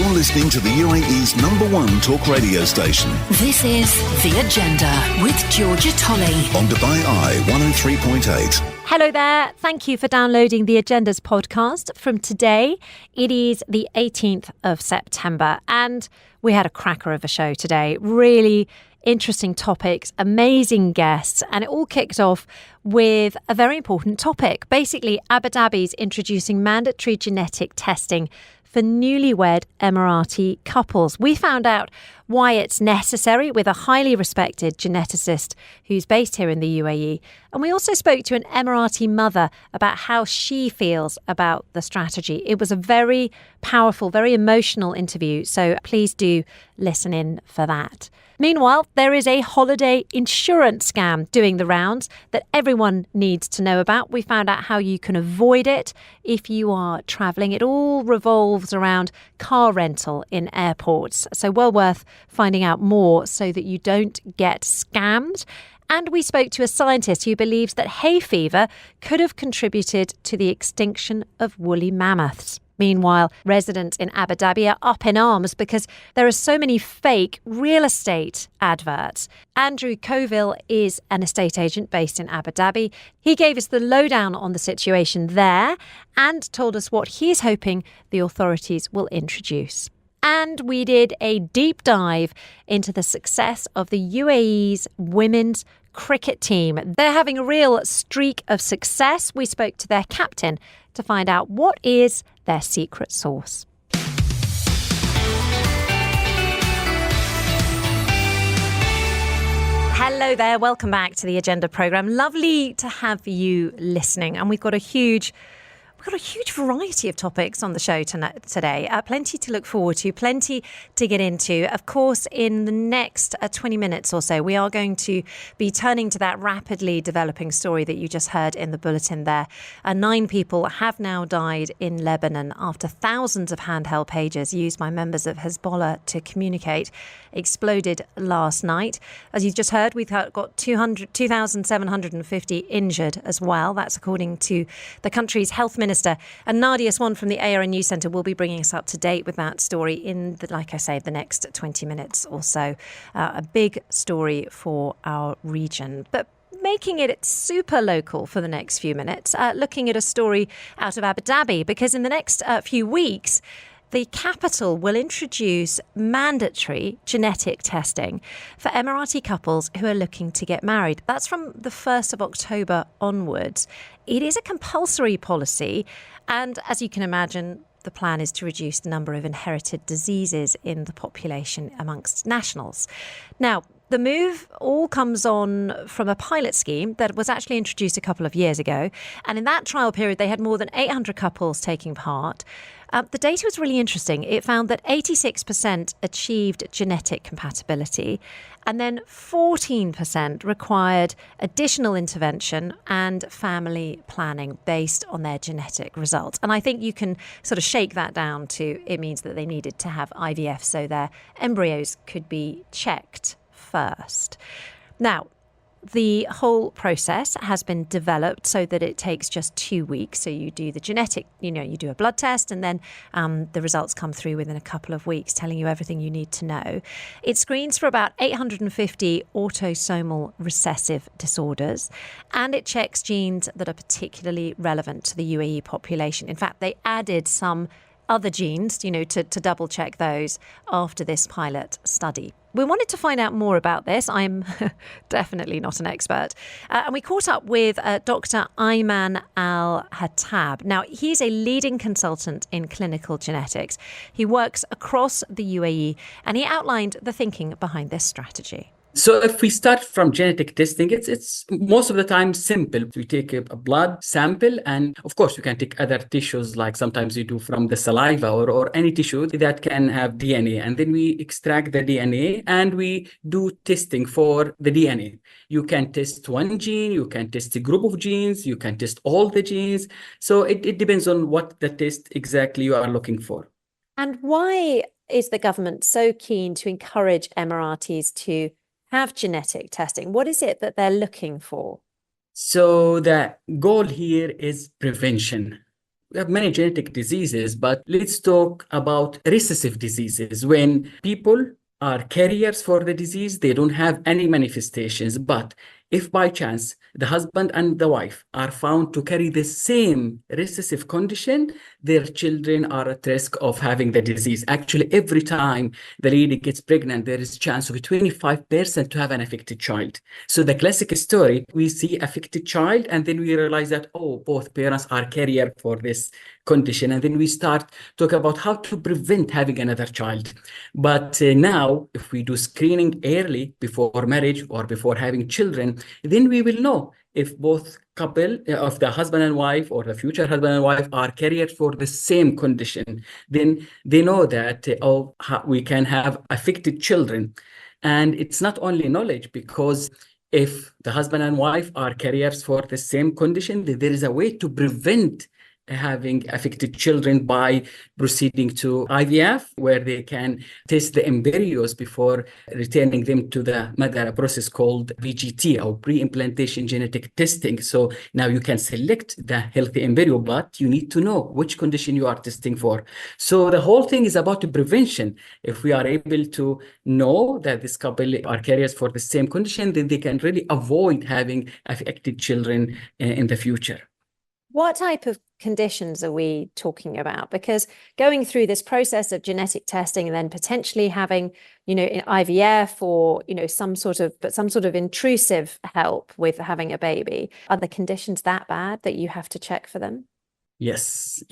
You're listening to the UAE's #1 talk radio station. This is The Agenda with Georgia Tolley On Dubai Eye 103.8. Hello there. Thank you for downloading the Agenda's podcast from today. It is the 18th of September and we had a cracker of a show today. Really interesting topics, amazing guests, and it all kicked off with a very important topic. Basically, Abu Dhabi's introducing mandatory genetic testing for newlywed Emirati couples. We found out why it's necessary with a highly respected geneticist who's based here in the UAE. And we also spoke to an Emirati mother about how she feels about the strategy. It was a very powerful, very emotional interview. So please do listen in for that. Meanwhile, there is a holiday insurance scam doing the rounds that everyone needs to know about. We found out how you can avoid it if you are travelling. It all revolves around car rental in airports. So well worth finding out more so that you don't get scammed. And we spoke to a scientist who believes that hay fever could have contributed to the extinction of woolly mammoths. Meanwhile, residents in Abu Dhabi are up in arms because there are so many fake real estate adverts. Andrew Coville is an estate agent based in Abu Dhabi. He gave us the lowdown on the situation there and told us what he's hoping the authorities will introduce. And we did a deep dive into the success of the UAE's women's cricket team. They're having a real streak of success. We spoke to their captain to find out what is their secret sauce. Hello there. Welcome back to the Agenda programme. Lovely to have you listening. And we've got a huge variety of topics on the show today. Plenty to look forward to, plenty to get into. Of course, in the next 20 minutes or so, we are going to be turning to that rapidly developing story that you just heard in the bulletin there. 9 people have now died in Lebanon after thousands of handheld pages used by members of Hezbollah to communicate exploded last night. As you've just heard, we've got 2,750 injured as well. That's according to the country's health minister. And Nadia Swan from the ARN News Centre will be bringing us up to date with that story in, like I say, the next 20 minutes or so. A big story for our region. But making it super local for the next few minutes, looking at a story out of Abu Dhabi, because in the next few weeks, the capital will introduce mandatory genetic testing for Emirati couples who are looking to get married. That's from the 1st of October onwards. It is a compulsory policy, and as you can imagine, the plan is to reduce the number of inherited diseases in the population amongst nationals. Now, the move all comes on from a pilot scheme that was actually introduced a couple of years ago. And in that trial period, they had more than 800 couples taking part. The data was really interesting. It found that 86% achieved genetic compatibility, and then 14% required additional intervention and family planning based on their genetic results. And I think you can sort of shake that down to it means that they needed to have IVF so their embryos could be checked first. Now, the whole process has been developed so that it takes just 2 weeks. So you do the genetic, you do a blood test, and then the results come through within a couple of weeks, telling you everything you need to know. It screens for about 850 autosomal recessive disorders, and it checks genes that are particularly relevant to the UAE population. In fact, they added some other genes, to double check those after this pilot study. We wanted to find out more about this. I'm definitely not an expert. And we caught up with Dr. Ayman El-Hattab. Now, he's a leading consultant in clinical genetics. He works across the UAE, and he outlined the thinking behind this strategy. So if we start from genetic testing, it's most of the time simple. We take a blood sample, and of course you can take other tissues, like sometimes you do from the saliva or any tissue that can have DNA, and then we extract the DNA and we do testing for the DNA. You can test one gene, you can test a group of genes, you can test all the genes. So it depends on what the test exactly you are looking for. And why is the government so keen to encourage Emiratis to have genetic testing? What is it that they're looking for? So the goal here is prevention. We have many genetic diseases, but let's talk about recessive diseases. When people are carriers for the disease, they don't have any manifestations. But if by chance the husband and the wife are found to carry the same recessive condition, their children are at risk of having the disease. Actually, every time the lady gets pregnant, there is a chance of 25% to have an affected child. So the classic story, we see affected child, and then we realize that, oh, both parents are carrier for this condition. And then we start talk about how to prevent having another child. But now, if we do screening early before marriage or before having children, then we will know if both couple, of the husband and wife or the future husband and wife are carriers for the same condition. Then they know that, we can have affected children. And it's not only knowledge, because if the husband and wife are carriers for the same condition, then there is a way to prevent having affected children by proceeding to IVF, where they can test the embryos before returning them to the mother, a process called PGT, or pre-implantation genetic testing. So now you can select the healthy embryo, but you need to know which condition you are testing for. So the whole thing is about the prevention. If we are able to know that this couple are carriers for the same condition, then they can really avoid having affected children in the future. What type of conditions are we talking about? Because going through this process of genetic testing and then potentially having, IVF or, some sort of intrusive help with having a baby, are the conditions that bad that you have to check for them? Yes.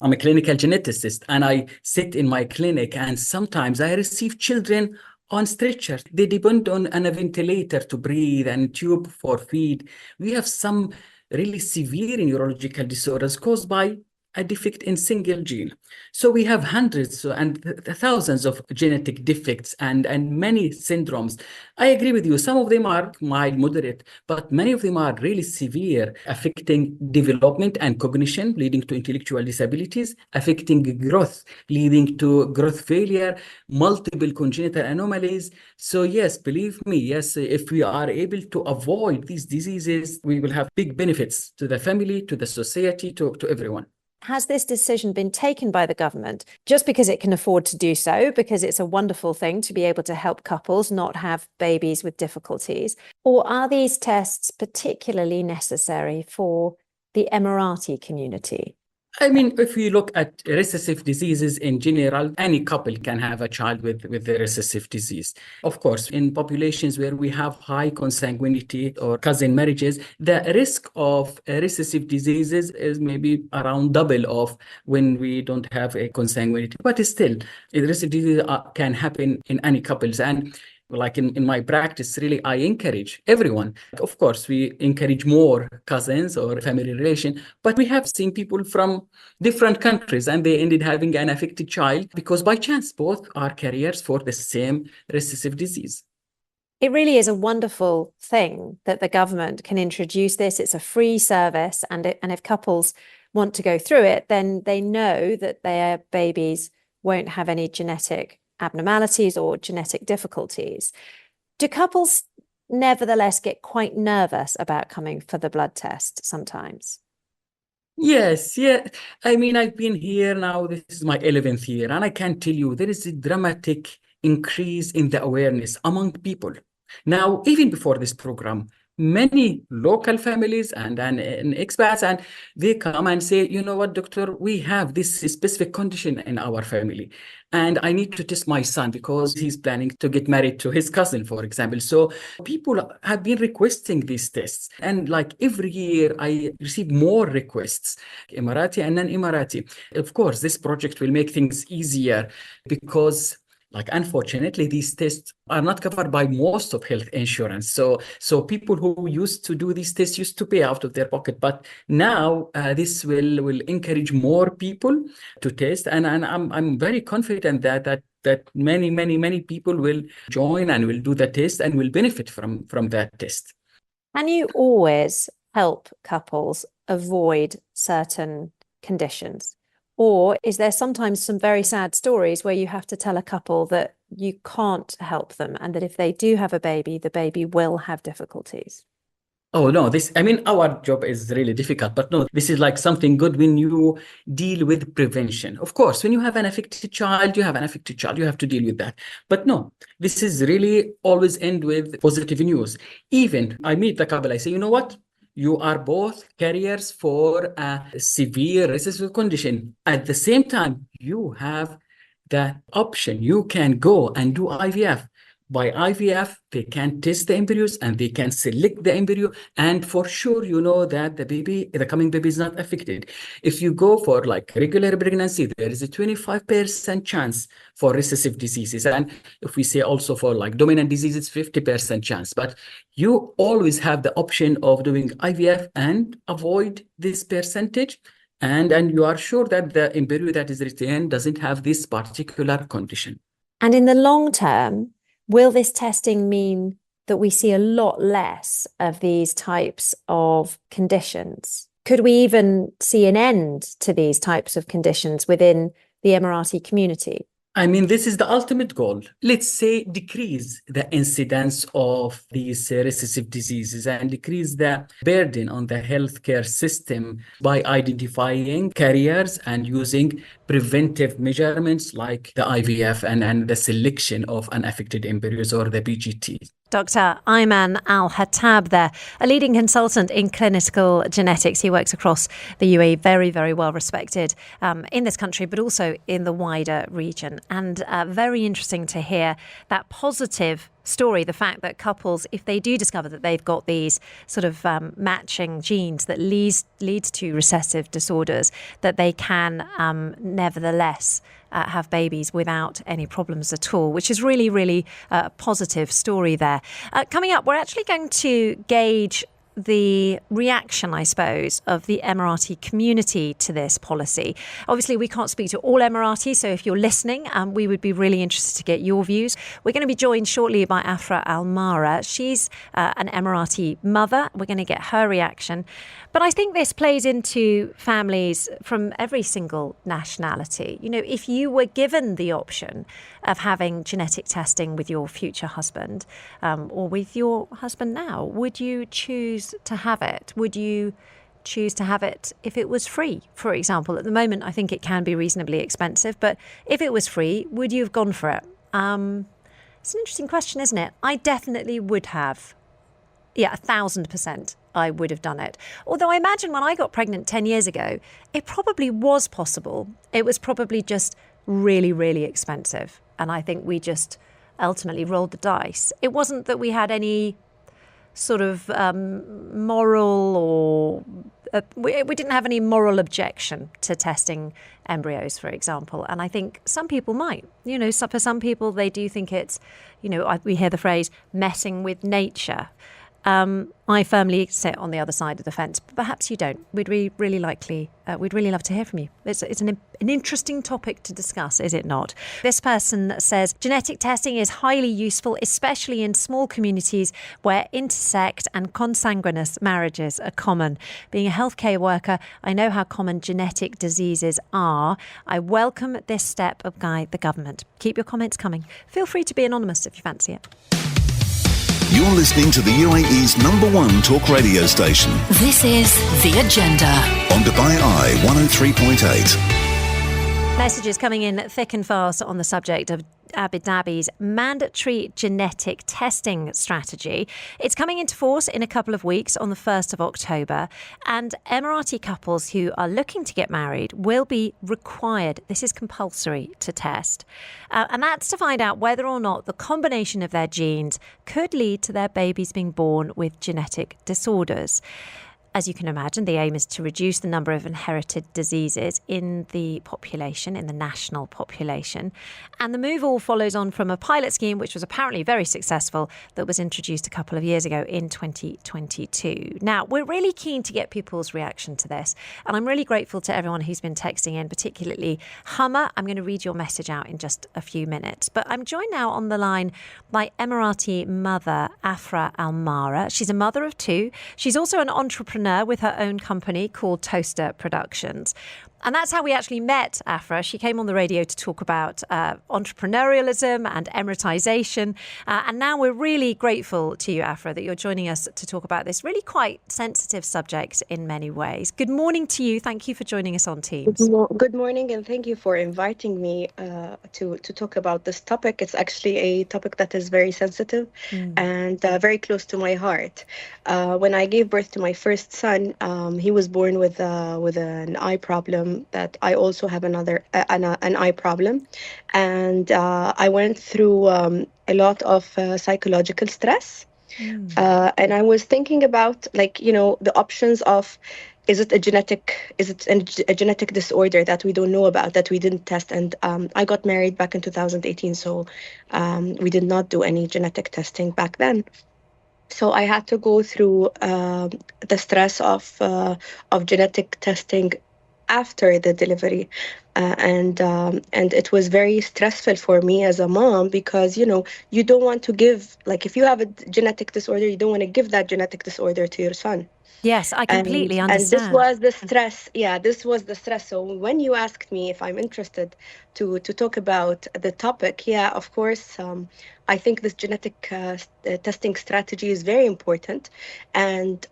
I'm a clinical geneticist, and I sit in my clinic, and sometimes I receive children on stretchers. They depend on a ventilator to breathe and tube for feed. We have some really severe neurological disorders caused by a defect in single gene. So we have hundreds and thousands of genetic defects and many syndromes. I agree with you. Some of them are mild, moderate, but many of them are really severe, affecting development and cognition, leading to intellectual disabilities, affecting growth, leading to growth failure, multiple congenital anomalies. So yes, believe me, yes, if we are able to avoid these diseases, we will have big benefits to the family, to the society, to everyone. Has this decision been taken by the government just because it can afford to do so, because it's a wonderful thing to be able to help couples not have babies with difficulties? Or are these tests particularly necessary for the Emirati community? I mean, if we look at recessive diseases in general, any couple can have a child with the recessive disease. Of course, in populations where we have high consanguinity or cousin marriages, the risk of recessive diseases is maybe around double of when we don't have a consanguinity. But still, recessive disease can happen in any couples. And like in my practice, really, I encourage everyone. Of course, we encourage more cousins or family relation, but we have seen people from different countries and they ended having an affected child because by chance both are carriers for the same recessive disease. It really is a wonderful thing that the government can introduce this. It's a free service, and if couples want to go through it, then they know that their babies won't have any genetic abnormalities or genetic difficulties. Do couples nevertheless get quite nervous about coming for the blood test sometimes? Yes, yeah. I mean, I've been here now, this is my 11th year, and I can tell you there is a dramatic increase in the awareness among people. Now, even before this program, many local families and expats, and they come and say, you know what, doctor, we have this specific condition in our family, and I need to test my son because he's planning to get married to his cousin, for example. So people have been requesting these tests, and like every year I receive more requests, Emirati and non-Emirati. Of course, this project will make things easier because unfortunately, these tests are not covered by most of health insurance. So people who used to do these tests used to pay out of their pocket. But now this will encourage more people to test. And I'm very confident that many people will join and will do the test and will benefit from that test. Can you always help couples avoid certain conditions? Or is there sometimes some very sad stories where you have to tell a couple that you can't help them and that if they do have a baby, the baby will have difficulties? Oh no, our job is really difficult, but no, this is like something good when you deal with prevention. Of course, when you have an affected child, you have to deal with that. But no, this is really always end with positive news. Even I meet the couple, I say, you know what? You are both carriers for a severe recessive condition. At the same time, you have the option. You can go and do IVF. By IVF, they can test the embryos and they can select the embryo. And for sure, you know that the coming baby is not affected. If you go for like regular pregnancy, there is a 25% chance for recessive diseases. And if we say also for like dominant diseases, 50% chance. But you always have the option of doing IVF and avoid this percentage. And you are sure that the embryo that is retained doesn't have this particular condition. And in the long term, will this testing mean that we see a lot less of these types of conditions? Could we even see an end to these types of conditions within the Emirati community? This is the ultimate goal. Let's say decrease the incidence of these recessive diseases and decrease the burden on the healthcare system by identifying carriers and using preventive measurements like the IVF and the selection of unaffected embryos or the PGT. Dr. Ayman El-Hattab there, a leading consultant in clinical genetics. He works across the UAE, very, very well respected in this country, but also in the wider region. And very interesting to hear that positive story, the fact that couples, if they do discover that they've got these sort of matching genes that leads to recessive disorders, that they can nevertheless have babies without any problems at all, which is really, really a positive story there. Coming up, we're actually going to gauge the reaction, I suppose, of the Emirati community to this policy. Obviously, we can't speak to all Emiratis, so if you're listening, we would be really interested to get your views. We're going to be joined shortly by Afra Al-Mara. She's an Emirati mother. We're going to get her reaction. But I think this plays into families from every single nationality. You know, if you were given the option of having genetic testing with your future husband or with your husband now, would you choose to have it? Would you choose to have it if it was free, for example? At the moment, I think it can be reasonably expensive, but if it was free, would you have gone for it? It's an interesting question, isn't it? I definitely would have. Yeah, 1,000%. I would have done it. Although I imagine when I got pregnant 10 years ago, it probably was possible. It was probably just really, really expensive. And I think we just ultimately rolled the dice. It wasn't that we had any sort of moral or we didn't have any moral objection to testing embryos, for example. And I think some people might, you know, for some people, they do think it's, you know, we hear the phrase messing with nature. I firmly sit on the other side of the fence, but perhaps you don't. We'd really love to hear from you. It's an interesting topic to discuss, is it not? This person says genetic testing is highly useful, especially in small communities where intersect and consanguineous marriages are common. Being a healthcare worker, I know how common genetic diseases are. I welcome this step of the government. Keep your comments coming. Feel free to be anonymous if you fancy it. You're listening to the UAE's #1 talk radio station. This is The Agenda On Dubai Eye 103.8. Messages coming in thick and fast on the subject of Abu Dhabi's mandatory genetic testing strategy. It's coming into force in a couple of weeks on the 1st of October, and Emirati couples who are looking to get married will be required, this is compulsory, to test. And that's to find out whether or not the combination of their genes could lead to their babies being born with genetic disorders. As you can imagine, the aim is to reduce the number of inherited diseases in the population, in the national population. And the move all follows on from a pilot scheme, which was apparently very successful, that was introduced a couple of years ago in 2022. Now, we're really keen to get people's reaction to this. And I'm really grateful to everyone who's been texting in, particularly Hummer. I'm going to read your message out in just a few minutes. But I'm joined now on the line by Emirati mother Afra Al-Mara. She's a mother of two. She's also an entrepreneur with her own company called Toaster Productions. And that's how we actually met Afra. She came on the radio to talk about entrepreneurialism and emiratization. And now we're really grateful to you, Afra, that you're joining us to talk about this really quite sensitive subject in many ways. Good morning to you. Thank you for joining us on Teams. Good morning, and thank you for inviting me to talk about this topic. It's actually a topic that is very sensitive and very close to my heart. When I gave birth to my first son, he was born with an eye problem. That I also have an eye problem, and I went through a lot of psychological stress, and I was thinking about the options of is it a genetic disorder that we don't know about, that we didn't test. And I got married back in 2018, so we did not do any genetic testing back then. So I had to go through the stress of genetic testing after the delivery, and it was very stressful for me as a mom, because you don't want to give, if you have a genetic disorder, you don't want to give that genetic disorder to your son. Yes, I completely understand. And this was the stress. Yeah, this was the stress. So when you asked me if I'm interested to talk about the topic, yeah, of course, I think this genetic testing strategy is very important, and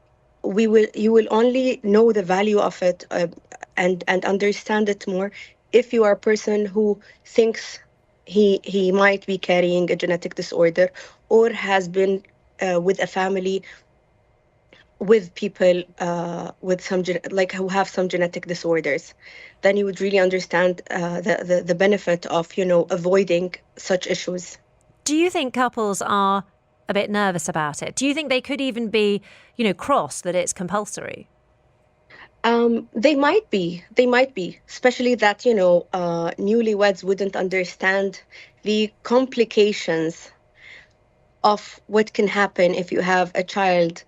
you will only know the value of it and understand it more if you are a person who thinks he might be carrying a genetic disorder, or has been with a family with people with some who have some genetic disorders. Then you would really understand the benefit of avoiding such issues. Do you think couples are a bit nervous about it? Do you think they could even be cross that it's compulsory? They might be, especially that newlyweds wouldn't understand the complications of what can happen if you have a child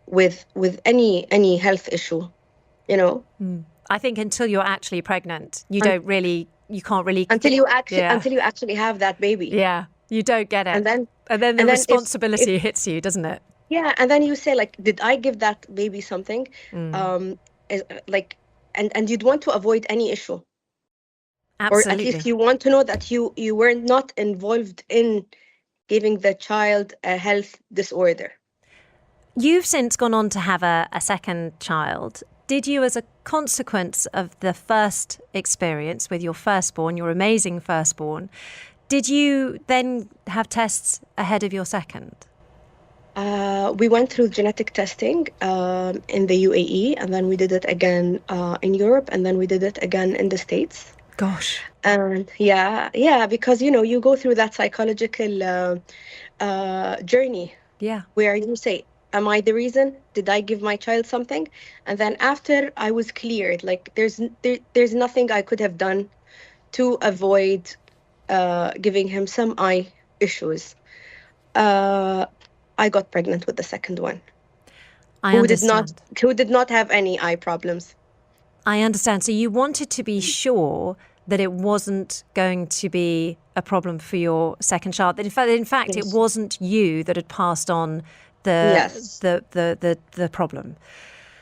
with any health issue, I think until you're actually pregnant, you can't really until you actually have that baby. Yeah, you don't get it, and then the responsibility hits you, doesn't it? Yeah, and then you say, did I give that baby something? And you'd want to avoid any issue. Absolutely. Or at least you want to know that you were not involved in giving the child a health disorder. You've since gone on to have a second child. Did you, as a consequence of the first experience with your firstborn, your amazing firstborn, did you then have tests ahead of your second? We went through genetic testing in the UAE, and then we did it again in Europe, and then we did it again in the States. Gosh. And yeah, because you go through that psychological journey. Yeah. Where you say, am I the reason? Did I give my child something? And then after I was cleared, there's nothing I could have done to avoid giving him some eye issues. I got pregnant with the second one. Who did not have any eye problems. I understand. So you wanted to be sure that it wasn't going to be a problem for your second child. That in fact, Yes. it wasn't you that had passed on the problem.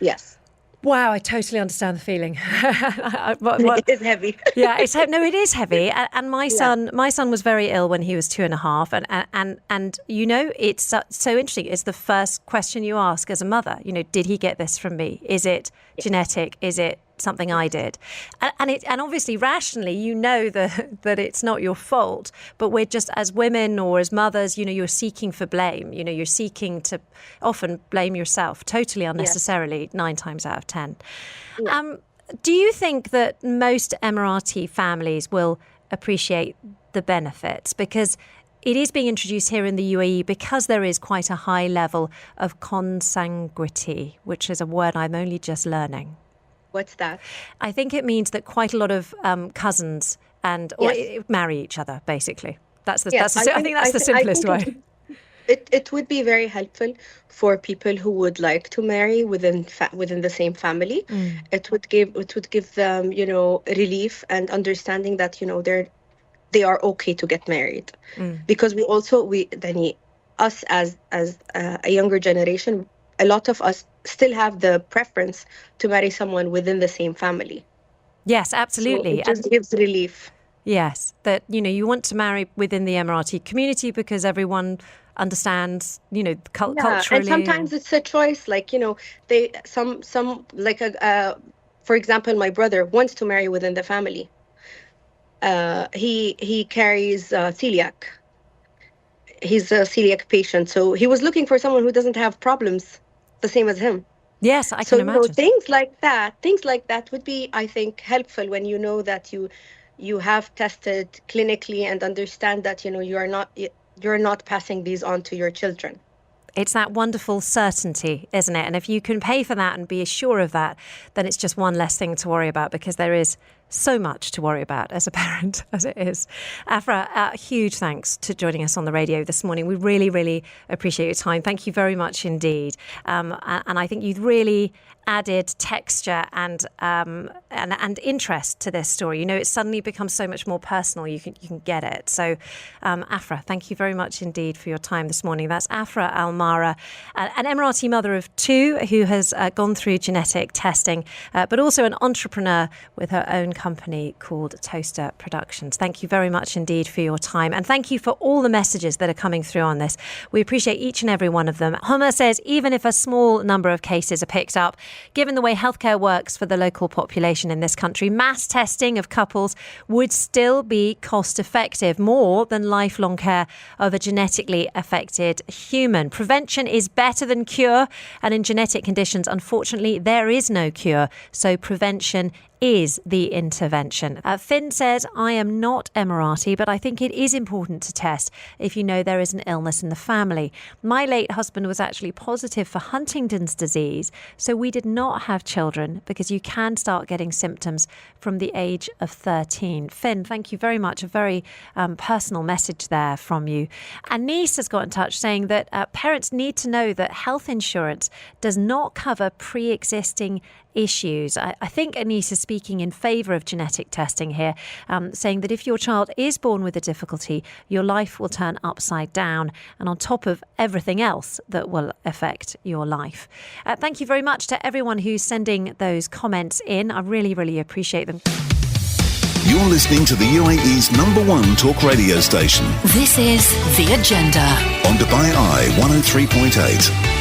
Yes. Wow, I totally understand the feeling. It is heavy. Yeah, it is heavy. And my son was very ill when he was 2.5. And it's so interesting. It's the first question you ask as a mother. Did he get this from me? Is it genetic? Is it something I did? And obviously rationally, that it's not your fault. But we're just, as women or as mothers, you're seeking for blame. You're seeking to often blame yourself totally unnecessarily, 9 times out of 10. Yeah. Do you think that most Emirati families will appreciate the benefits? Because it is being introduced here in the UAE because there is quite a high level of consanguinity, which is a word I'm only just learning. What's that? I think it means that quite a lot of cousins marry each other, basically. I think that's the simplest way. It would be very helpful for people who would like to marry within the same family. It would give them relief and understanding that they are okay to get married, because us as a younger generation, a lot of us still have the preference to marry someone within the same family. Yes, So absolutely. it just gives relief. Yes, that, you want to marry within the Emirati community because everyone understands, culturally. And sometimes it's a choice. Like, they like for example, my brother wants to marry within the family. He carries celiac. He's a celiac patient, so he was looking for someone who doesn't have problems the same as him. Yes, I can imagine. Things like that would be, I think, helpful when you know that you have tested clinically and understand that you're not passing these on to your children. It's that wonderful certainty, isn't it? And if you can pay for that and be sure of that, then it's just one less thing to worry about, because there is so much to worry about as a parent, as it is. Afra, huge thanks to joining us on the radio this morning. We really, really appreciate your time. Thank you very much indeed. And I think you've really added texture and interest to this story. It suddenly becomes so much more personal. You can get it. So, Afra, thank you very much indeed for your time this morning. That's Afra Al-Mara, an Emirati mother of 2 who has gone through genetic testing, but also an entrepreneur with her own company called Toaster Productions. Thank you very much indeed for your time. And thank you for all the messages that are coming through on this. We appreciate each and every one of them. Homer says, even if a small number of cases are picked up, given the way healthcare works for the local population in this country, mass testing of couples would still be cost effective, more than lifelong care of a genetically affected human. Prevention is better than cure. And in genetic conditions, unfortunately, there is no cure. So prevention is the intervention. Finn says, I am not Emirati, but I think it is important to test if you know there is an illness in the family. My late husband was actually positive for Huntington's disease, so we did not have children, because you can start getting symptoms from the age of 13. Finn, thank you very much. A very personal message there from you. Anise has got in touch saying that parents need to know that health insurance does not cover pre-existing issues. I think Anise is speaking in favour of genetic testing here, saying that if your child is born with a difficulty, your life will turn upside down, and on top of everything else that will affect your life. Thank you very much to everyone who's sending those comments in. I really, really appreciate them. You're listening to the UAE's #1 talk radio station. This is The Agenda On Dubai Eye 103.8.